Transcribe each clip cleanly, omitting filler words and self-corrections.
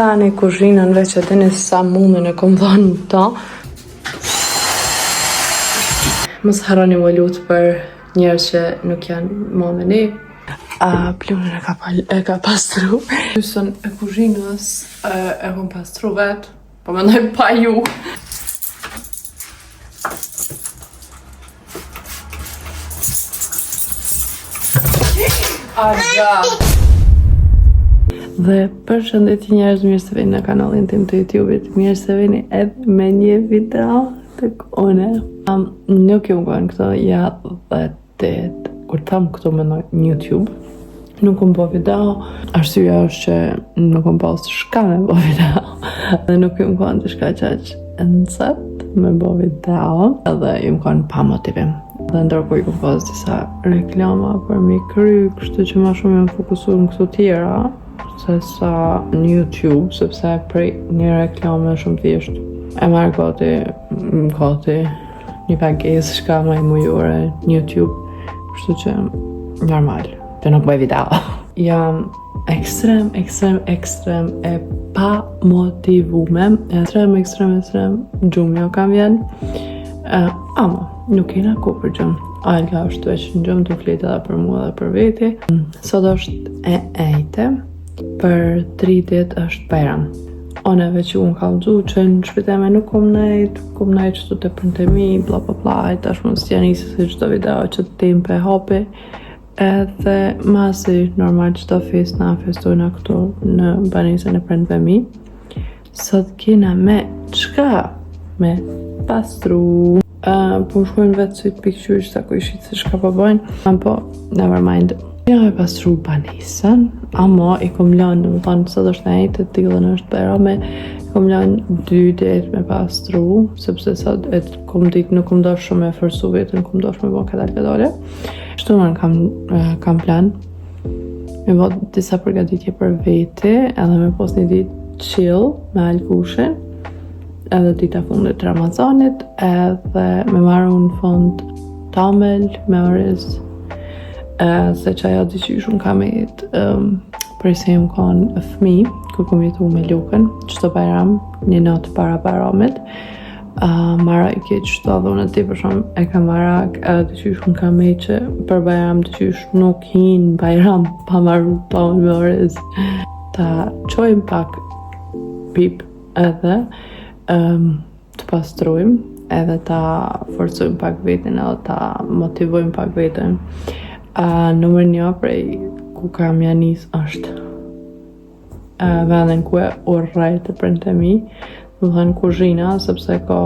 tani kuzhinën veç e dini sa mundën e kom dhënë ta. Mos harroni më lut për njerëz që nuk janë më me ne. Plunën e ka pastru. Gjysën e kuzhinës e kom pastru vet, po mendoj pa ju. Dhe përshëndetje njerëz, mirë se vini në kanalin tim të YouTube-it, mirë se vini edhe me një video të kone. Nuk jam gënë këto javë dhe kur tam këto me në YouTube, nuk kom po video, arsyeja është që nuk kom pas shka me po video, dhe nuk jam gënë të shka qaq nësat me po video, edhe jam gënë pa motivim. Dhe ndërkohë i kom pas disa reklama për mi kry, kështu që ma shumë jam fokusuar në këto tjera, se sa në YouTube, sepse prej një reklame shumë thjesht e marrë gati një pagesë shka më i mujore në YouTube, kështu që normal, të nuk bëj video. Jam ekstrem e pa motivume, ekstrem gjumjo kam vjen, ama nuk kena ku për gjumë. Alga është veç në gjumë të fletë edhe për mua dhe për veti. Sot është e ejte, për 3 ditë është Bajram. One veç unë kam dhu që në shpiteme nuk kom nejt qëtu të printemi, bla bla bla, e tash mund s'tja njësë si qëto video që të tim për hopi. Edhe masi normal qëto fest na festojna këtu në banisën e printemi. Sot kena me qka? Me pastru. Po shkojnë vetë si pikqyri që ta kujshit se shka po bojnë. Po, never mind. Ja me pastru banisën, ama i kom lanë, më thonë, sot është nejtë, të tillën është Bajrami, i kom lanë 2 ditë me pastru, sepse sot kom ditë nuk kom dosh shumë me forsu vetën, kom dosh me bo kadale. Shtu në kam plan, me bo disa përgatitje për vete, edhe me pos një ditë chill me alkushin, edhe dita fundit Ramazanit, edhe me marru në fund tamel, me oriz, se që ajo diqysh unë kam jetë prej se jem kanë fëmi, kur kom jetu me Lukën, qëto Bajram, një natë para Bajramit, mara i keq qëto dhe unë ti për shumë e kam marak, diqysh unë kam e që për Bajram diqysh nuk hinë Bajram pa marru tonë me oriz. Ta qojmë pak pip edhe të pastrujmë, edhe ta forcojmë pak vetën, edhe ta motivojmë pak vetën. Numër 1 prej ku kam janis është venden ku e urrej të printemi, dhe më thënë kuzhina, sepse ka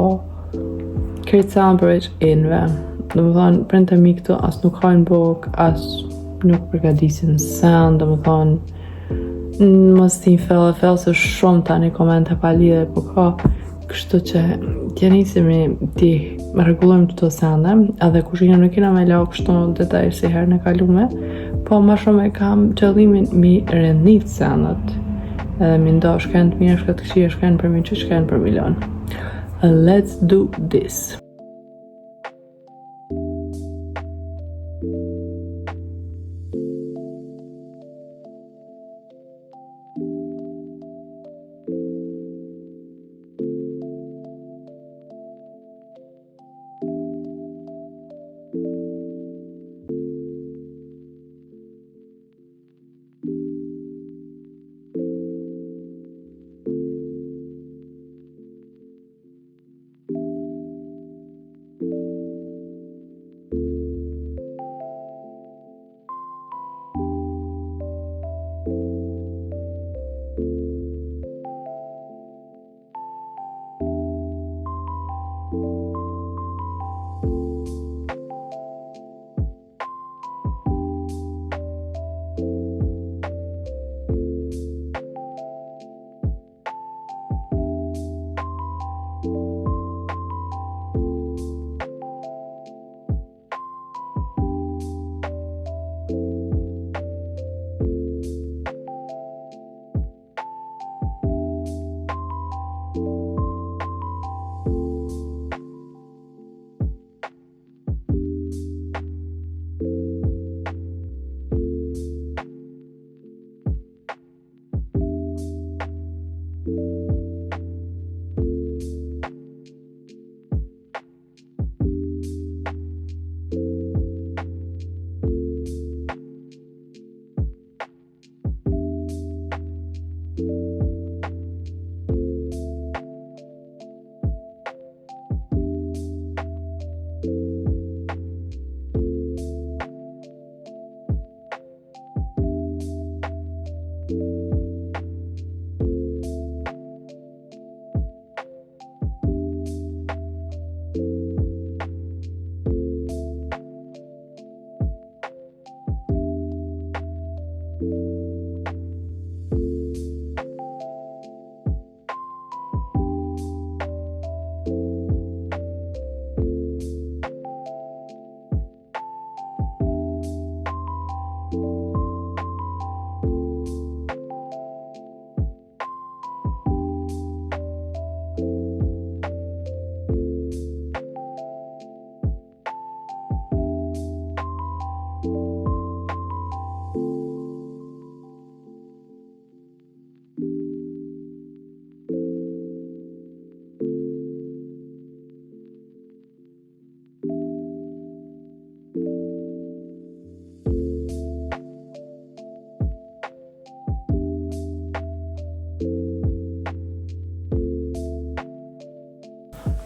krejtë sanë përveç inve. Dhe më thënë printemi këtu as nuk hajnë bok, as nuk përgadisin sen, dhe më thënë mos t'in fell se shumë tani komente pa lidhe, po ka. Kështu që t'ja nisemi ti me rregullojmë këto sende, edhe kuzhina nuk kena me la kështu detaj si herën e kalume, po ma shumë e kam qëllimin mi rendit sendet, edhe mi ndo shkend mirë, shkend të këshia, shkend për mi që shkend për milion. Let's do this!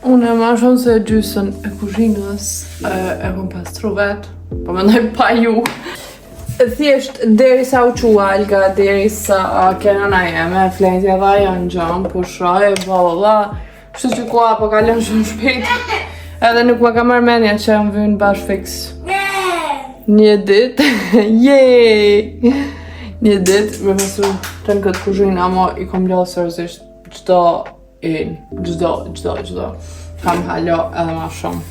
Unë ma shumë se gjysën e kuzhinës e kom pastru vetë, po mendoj pa ju. Thjesht, deri sa u qua Alga, deri sa kenona jeme, fletja dha janë gjëmë, pushroj, bla. Kështu që kua po kalon shumë shpejt. Edhe nuk ma ka marrë mendja që më vynë bash fix. Një dit, jej! Një dit, me pastru të në këtë kuzhinë, amo i kom lodhë sërzisht gjdo. Kam halo edhe ma shumë.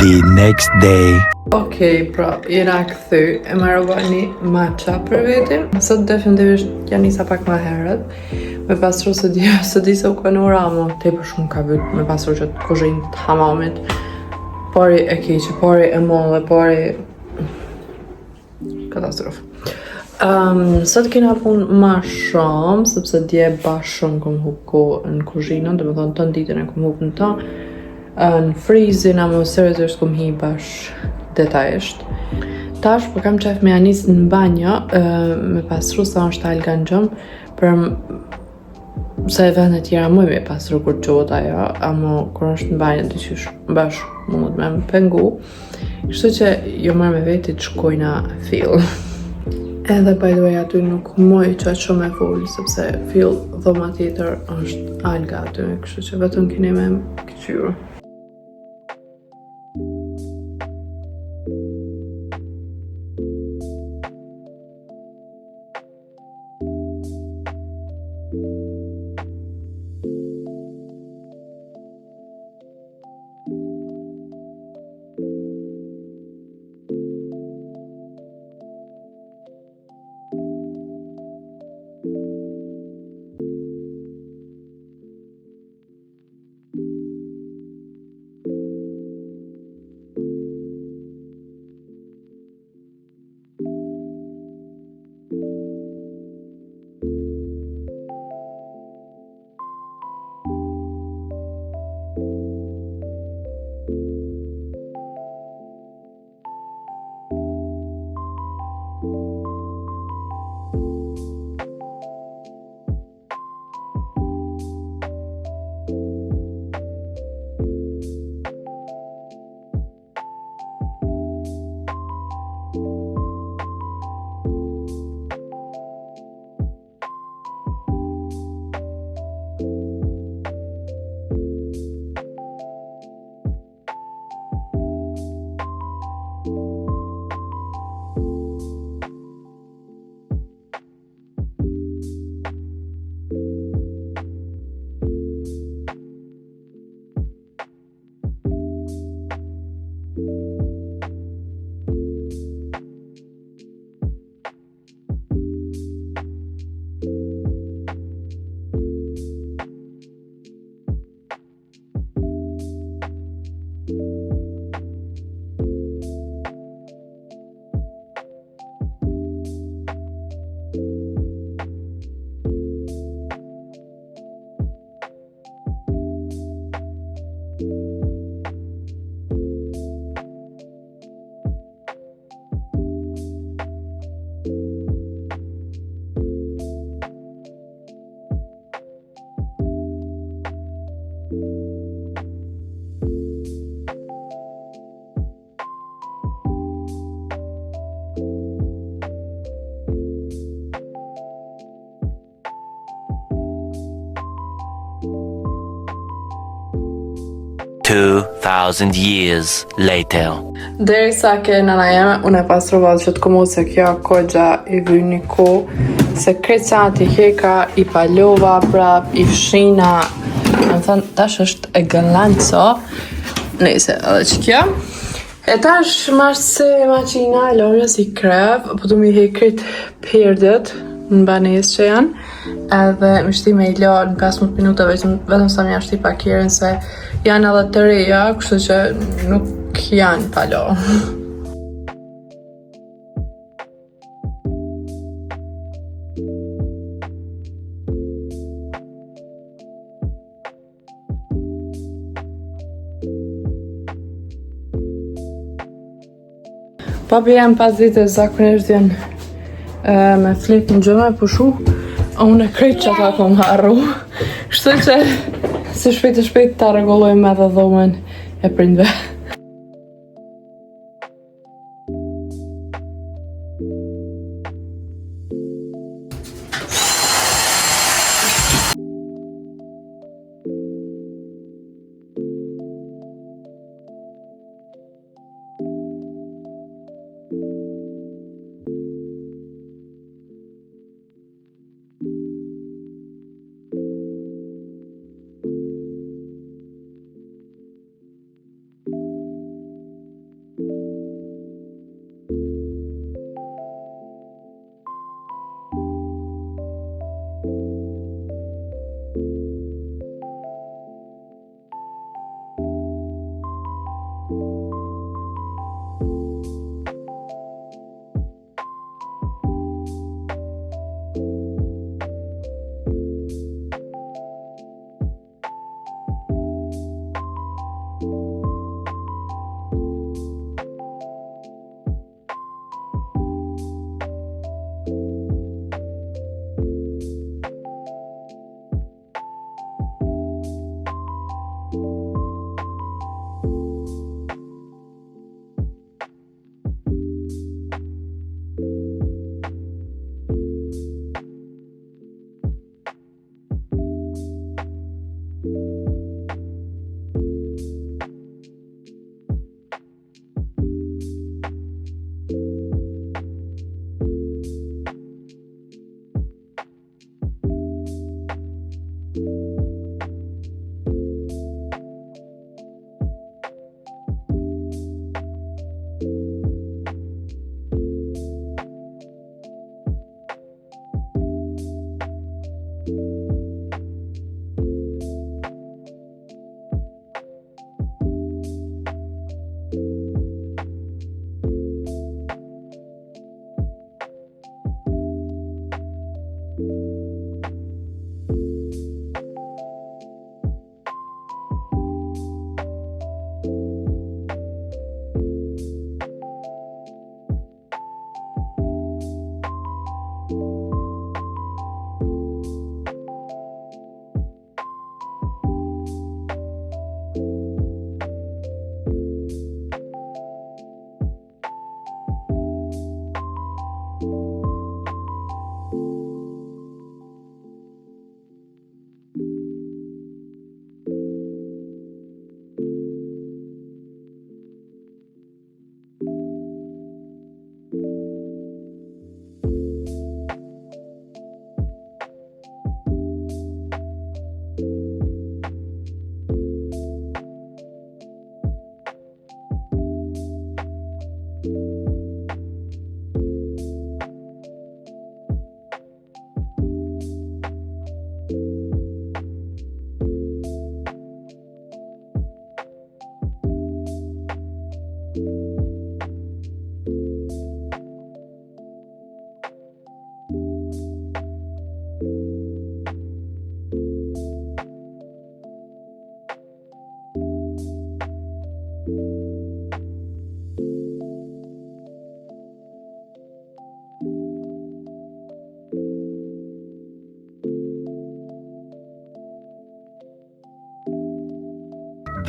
The next day. Okej, pra, jena këthy, e marrova një matcha për vetim. Sot definitivisht ja nisa pak ma herët. Me pastru se di se u kanura, ama tepër shumë ka vyt me pastru që të kuzhinë të hamamit. Pari e keqe, pari e molle, pari... katastrofë. Sot kena pun ma shumë, sepse dje bashkën kom hup kohë në kuzhinën, dhe me thonë të ditën e kom hup në ta. Në frizin, ama seriozisht kom hi bash detajisht. Tash, po kam qef me anis në banjo, me pastru sa është Alga në gjëmë, për se e vende tjera më me pasur kur qohet ajo, ama kur është në banjë dyqysh bash mund me më pengu. Kështu që jo marrë me veti të shkojna fill. Edhe by the way aty nuk moj që shumë e full, sepse fill dhoma tjetër është alga aty, kështu që vetëm keni me këqyrë. $2,000 years later. Deri sa ke nëna jeme, unë e pastrova që të komu se kjo kogja i vy një ko, se krecat i heka, i palova prap, i fshina, në thënë, tash është e gëllanco, nëjse, edhe që kjo. E tash marrë se maqina e lorës i krev, po të mi hekrit perdet në banes që janë, edhe më shti me i lo në 15 minuta vetëm sa më jashti pakirin se janë edhe të reja, kështu që nuk janë palo. Papi jam pas dite zakonisht janë me flet në gjëme pushu, unë e krejt që ta kom harru. Kështu që se shpejt ta rregullojmë edhe dhomën e prindve.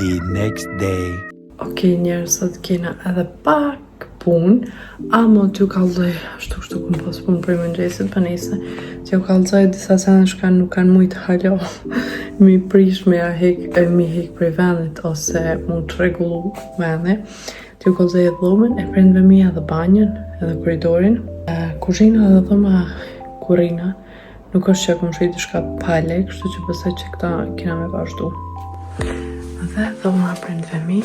The next day. Okej, njerëz, sot kena edhe pak punë, ama t'ju kallëzoj, ashtu kom pas punë për mëngjesit, për nese, t'ju kallëzoj disa sene që nuk kanë mujt halo, mi prish me mi hek prej vendit, ose mu të rregullu vendi. T'ju kallëzoj e dhomën, e prindve mi edhe banjën, edhe korridorin. Kuzhina dhe dhoma kurrina, nuk është që kom shri diçka pale, kështu që besoj që këta kena me vazhdu. Dhe dhoma prindve mi,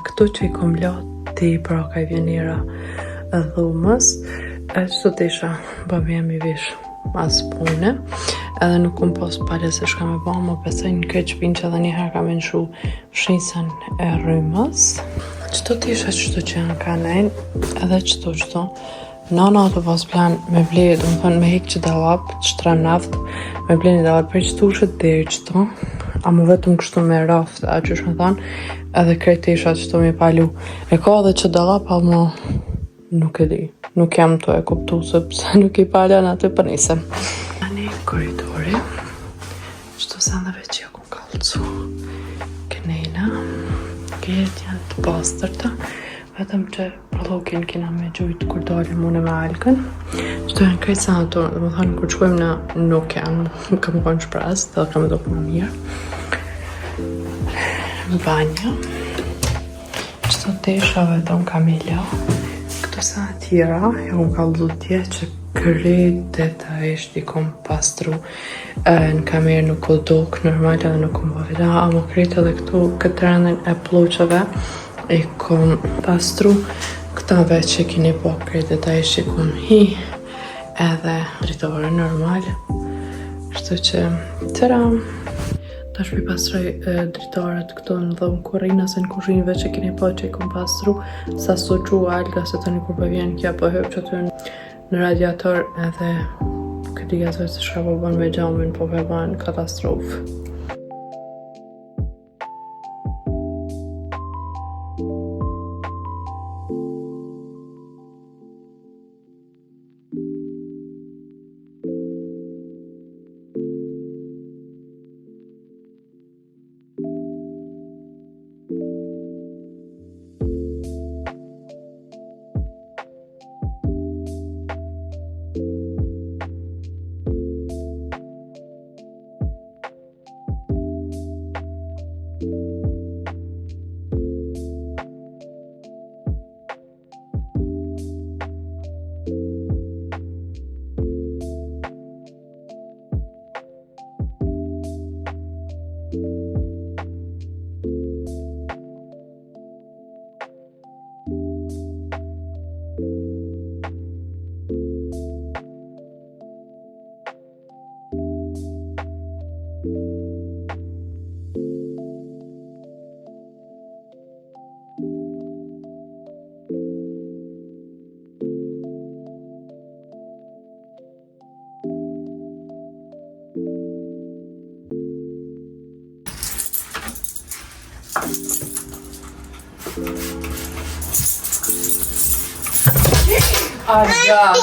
këtu që i kom loti pra ka i vjenira dhomës, qëto të isha babi jam i vish mas pune, edhe nuk kom pas pale se shka me ba, më besoj në këtë shpinë që edhe njëherë ka me nëshu shisën e rrymës. Qëto të isha qëto që janë kanen, edhe qëto. Nana të pas plan me ble, do më thënë me hek që dalap, që tra naft, me ble një dalap për qëtu shët dhe qëto, a më vetëm kështu me raft, a që shme thanë, edhe krejtë isha qëto mi palu. E ka edhe që dalap, a më nuk e di, nuk jam të e kuptu, sepse nuk i palan atë për nisem. Ani koridori, qëto sandave që ja ku kalcu, kënejna, këtë janë të pastërta, vetëm që përlokin kena me gjujt kur dalim une me alkën. Qëto janë krejtë sa ato, dhe më thonë kur qkojmë në nuk janë, kam konë shpras, dhe kam e do për më mirë. Banja. Qëto tesha vetëm kamila. Këto sa tjera, ja kom kallu tje që krejtë të ishtë i kom pastru në kamerë nuk o dok normal edhe nuk kom bavida, ama krejtë edhe këtu këtë rëndin e ploqave i kom pastru. Këta veç që kini po krejtë të ishtë i kom hi edhe dritore normal. Kështu që tëra. Ta shpi pastroj dritaret këto në dhëmë kurrina se në kuzhinëve që kini po që i kom pastru, sa soqu alga se të një kur përvjen kja po hëp që të në radiator edhe këti gazoj se shka po ban me gjamin po përvan katastrofë. Arga.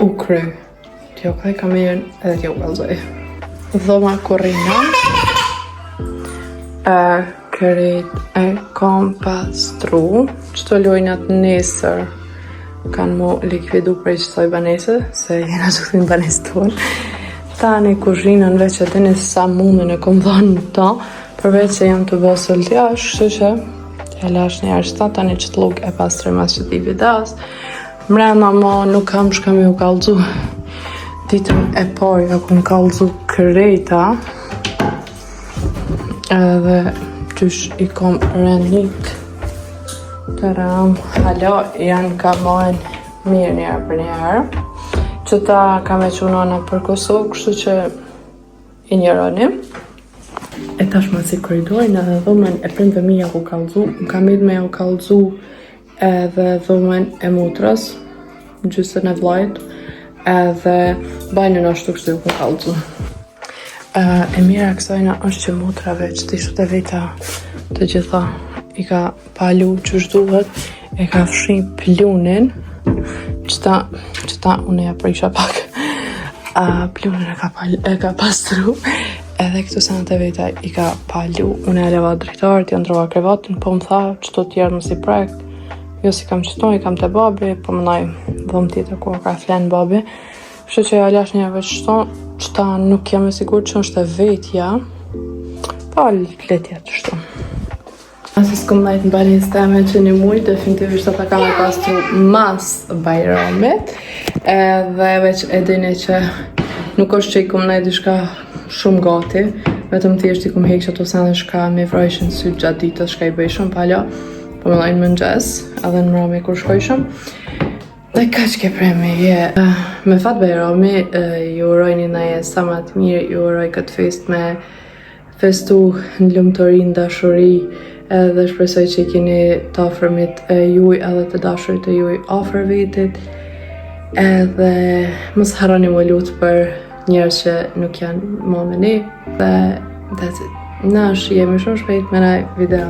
U kry. T'jo kaj kamerën edhe t'jo kalzoj. Dhoma Korina. Kërit e kam pastru. Qëto lojnat nesër kanë mu likvidu prej qëtoj banese, se jena që këthin banes tonë. Tani kuzhinën veç e dini sa mundën e kom dhanë ta, përveç se jam të bësëll t'jash, kështu që t'ja lash një arshta, tani që t'luk e pastre mas që t'i vidas. Mrena ma nuk kam shka me u kallzu. Ditën e parë kom kallzu krejta. Edhe qysh i kom rënit. Taram, hala janë ka majnë mirë njerë për njerë. Qëta kam e qunona për Kosovë, kështu që i njëroni. E tashma si koridojnë edhe dhumen e prindve mija ku kallzu. Më kam idë me u kallzu edhe dhumen e motrës, gjysën e vlajt, edhe bajnën ashtu kështu ju ku kallzu. E mira kësajna është që motrave që t'i shute veta të gjitha i ka palu që shduhet, e ka fshi plunin, qëta unë ja prisha pak, plunin e ka pastru, edhe këtu sanët e veta i ka palu, unë e leva drejtarët, janë ndrova krevatin, po më tha qëto tjerë më si projekt, jo si kam qëto, i kam të babi, po më naj dhëm tjetër ku ka flenë babi, kështu që ja lash një veç qëto, qëta nuk jam e sigur që është e vetja, po letja të shto. Asi s'kom najtë në balin steme që një mujtë, definitivisht ata kam e pastru mas Bajramit, edhe veç e dini që nuk është që i kom najtë shka shumë gati, vetëm thjesht i kom hek që ato sene shka me vrajshin sy gjatë ditës shka i bëjshëm, pala, po më lajnë mëngjes, edhe në mrami kur shkojshëm. Dhe ka që ke premi, me fat Bajrami, ju uroj një naje sa ma të mirë, ju uroj këtë fest me festu në lumëtorin, dashuri, edhe shpresoj që i keni të afërmit e juj edhe të dashurit e juj afër vetit, edhe mos harroni më lutë për njerëz që nuk janë më me ne, dhe that's it. Nash jemi shumë shpejt me një video.